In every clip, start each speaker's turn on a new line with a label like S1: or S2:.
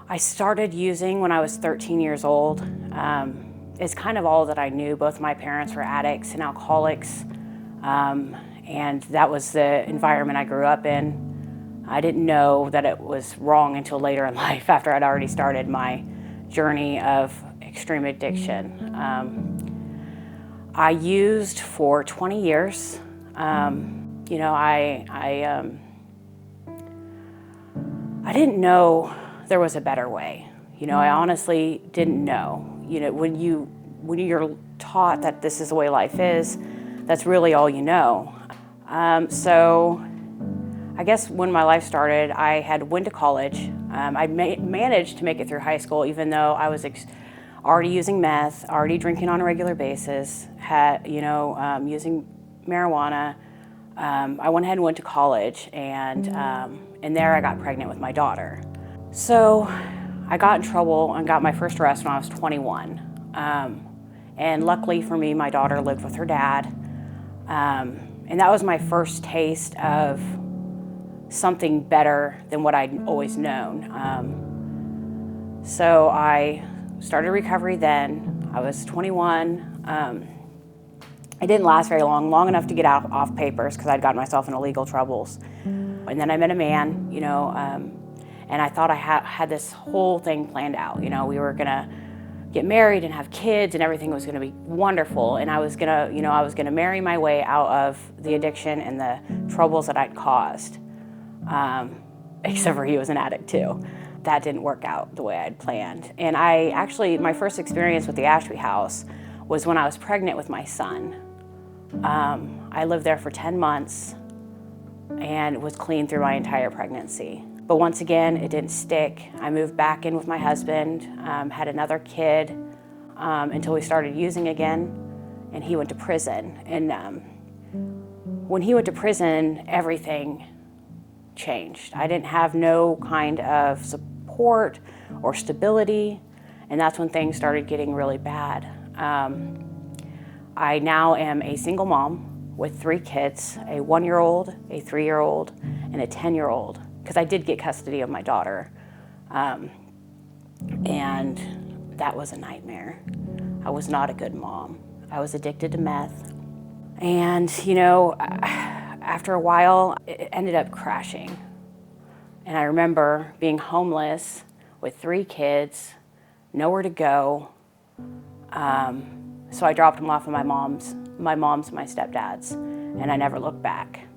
S1: I started using when I was 13 years old. It's kind of all that I knew. Both my parents were addicts and alcoholics, and that was the environment I grew up in. I didn't know that it was wrong until later in life, after I'd already started my journey of extreme addiction. I used for 20 years. You know, I didn't know there was a better way. You know, I honestly didn't know. You know, when you're taught that this is the way life is, that's really all you know. So I guess when my life started, I had went to college. I managed to make it through high school, even though I was already using meth, already drinking on a regular basis, using marijuana. I went ahead and went to college, and there I got pregnant with my daughter. So I got in trouble and got my first arrest when I was 21. And luckily for me, my daughter lived with her dad. And that was my first taste of something better than what I'd always known. So I started recovery then. I was 21. It didn't last very long enough to get out off papers because I'd gotten myself into legal troubles. And then I met a man, and I thought I had this whole thing planned out. You know, we were gonna get married and have kids, and everything was gonna be wonderful. And I was gonna marry my way out of the addiction and the troubles that I'd caused. Except for he was an addict too. That didn't work out the way I'd planned. And my first experience with the Ashby house was when I was pregnant with my son. I lived there for 10 months and was clean through my entire pregnancy. But once again, it didn't stick. I moved back in with my husband, had another kid until we started using again, and he went to prison. And when he went to prison, everything changed. I didn't have no kind of support or stability, and that's when things started getting really bad. I now am a single mom with 3 kids, a 1-year-old, a 3-year-old, and a 10-year-old, because I did get custody of my daughter. And that was a nightmare. I was not a good mom. I was addicted to meth. And, after a while, it ended up crashing. And I remember being homeless with 3 kids, nowhere to go. So I dropped them off at my mom's and my stepdad's, and I never looked back.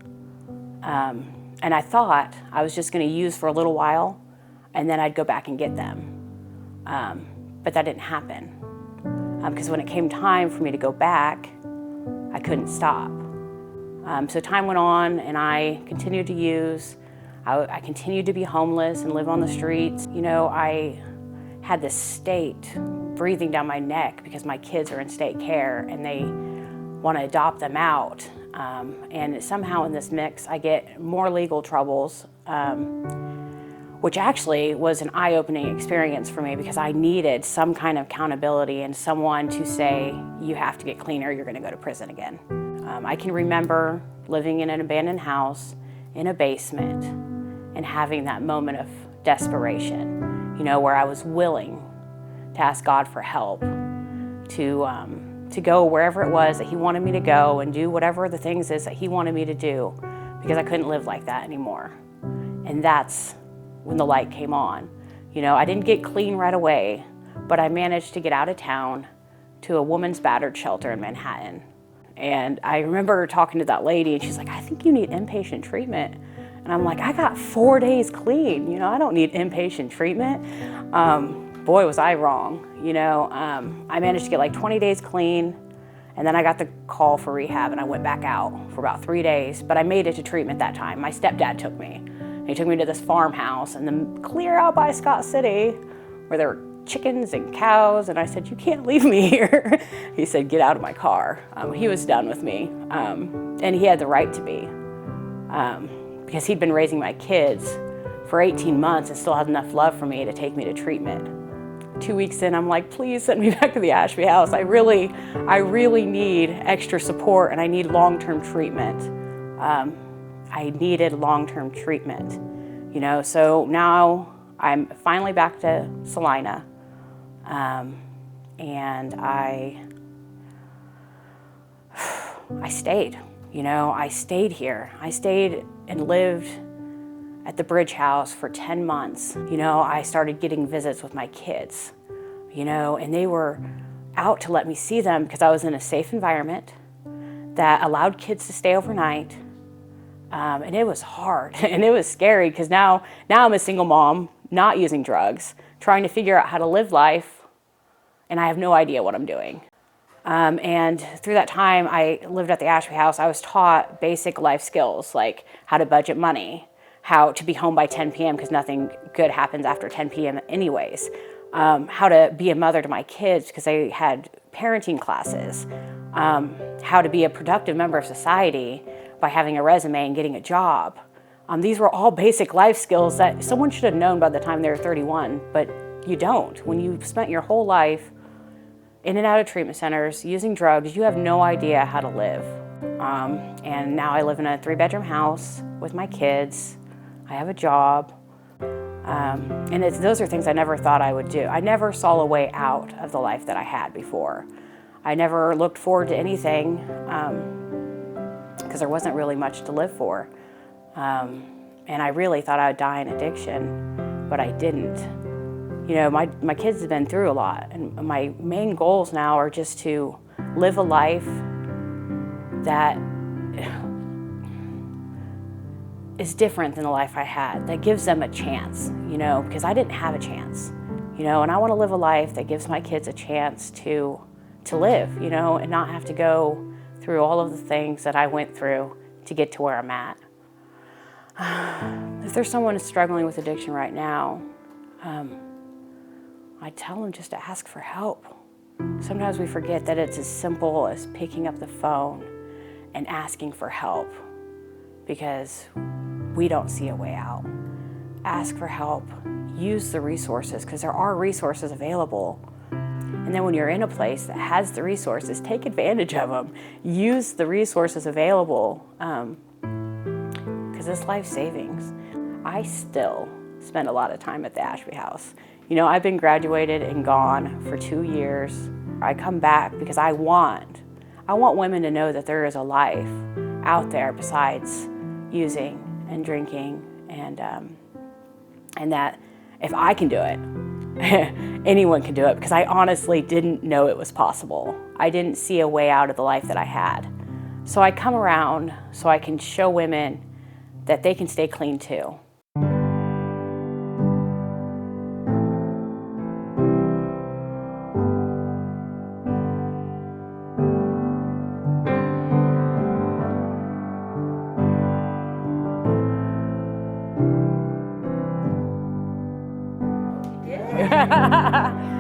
S1: And I thought I was just going to use for a little while, and then I'd go back and get them. But that didn't happen. Because when it came time for me to go back, I couldn't stop. So time went on, and I continued to use. I continued to be homeless and live on the streets. I had this state breathing down my neck because my kids are in state care and they want to adopt them out. And somehow in this mix, I get more legal troubles, which actually was an eye-opening experience for me because I needed some kind of accountability and someone to say, you have to get clean or you're going to go to prison again. I can remember living in an abandoned house in a basement and having that moment of desperation, where I was willing to ask God for help, to go wherever it was that He wanted me to go and do whatever the things is that He wanted me to do, because I couldn't live like that anymore. And that's when the light came on. I didn't get clean right away, but I managed to get out of town to a woman's battered shelter in Manhattan. And I remember talking to that lady, and she's like, I think you need inpatient treatment. And I'm like, I got 4 days clean, I don't need inpatient treatment. Boy, was I wrong, I managed to get like 20 days clean, and then I got the call for rehab, and I went back out for about 3 days, but I made it to treatment that time. My stepdad took me. He took me to this farmhouse and then clear out by Scott City where there were chickens and cows, and I said, you can't leave me here. He said, get out of my car. He was done with me, and he had the right to be, because he'd been raising my kids for 18 months and still had enough love for me to take me to treatment. 2 weeks in, I'm like, please send me back to the Ashby house. I really need extra support, and I need long-term treatment. I needed long-term treatment, you know. So now I'm finally back to Salina, and I stayed, you know. I stayed here. I stayed and lived at the Bridge House for 10 months. You know, I started getting visits with my kids, you know, and they were out to let me see them because I was in a safe environment that allowed kids to stay overnight. And it was hard and it was scary because now I'm a single mom, not using drugs, trying to figure out how to live life, and I have no idea what I'm doing. And through that time I lived at the Ashby house, I was taught basic life skills like how to budget money, how to be home by 10 p.m. because nothing good happens after 10 p.m. anyways, how to be a mother to my kids because I had parenting classes, how to be a productive member of society by having a resume and getting a job. These were all basic life skills that someone should have known by the time they were 31, but you don't. When you've spent your whole life in and out of treatment centers, using drugs, you have no idea how to live. And now I live in a 3-bedroom house with my kids. I have a job. And those are things I never thought I would do. I never saw a way out of the life that I had before. I never looked forward to anything because there wasn't really much to live for. And I really thought I would die in addiction, but I didn't. You know, my kids have been through a lot, and my main goals now are just to live a life that is different than the life I had, that gives them a chance, you know, because I didn't have a chance, you know, and I want to live a life that gives my kids a chance to live, you know, and not have to go through all of the things that I went through to get to where I'm at. If there's someone struggling with addiction right now, I tell them just to ask for help. Sometimes we forget that it's as simple as picking up the phone and asking for help because we don't see a way out. Ask for help. Use the resources because there are resources available. And then when you're in a place that has the resources, take advantage of them. Use the resources available because it's life savings. I still spend a lot of time at the Ashby house. You know, I've been graduated and gone for 2 years. I come back because I want women to know that there is a life out there besides using and drinking, and that if I can do it, anyone can do it, because I honestly didn't know it was possible. I didn't see a way out of the life that I had. So I come around so I can show women that they can stay clean too.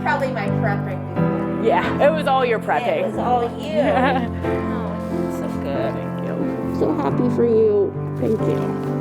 S2: Probably my prepping before.
S1: Yeah, it was all your prepping.
S2: It was all you.
S1: Oh, it's so good. Thank you. I'm so happy for you. Thank you.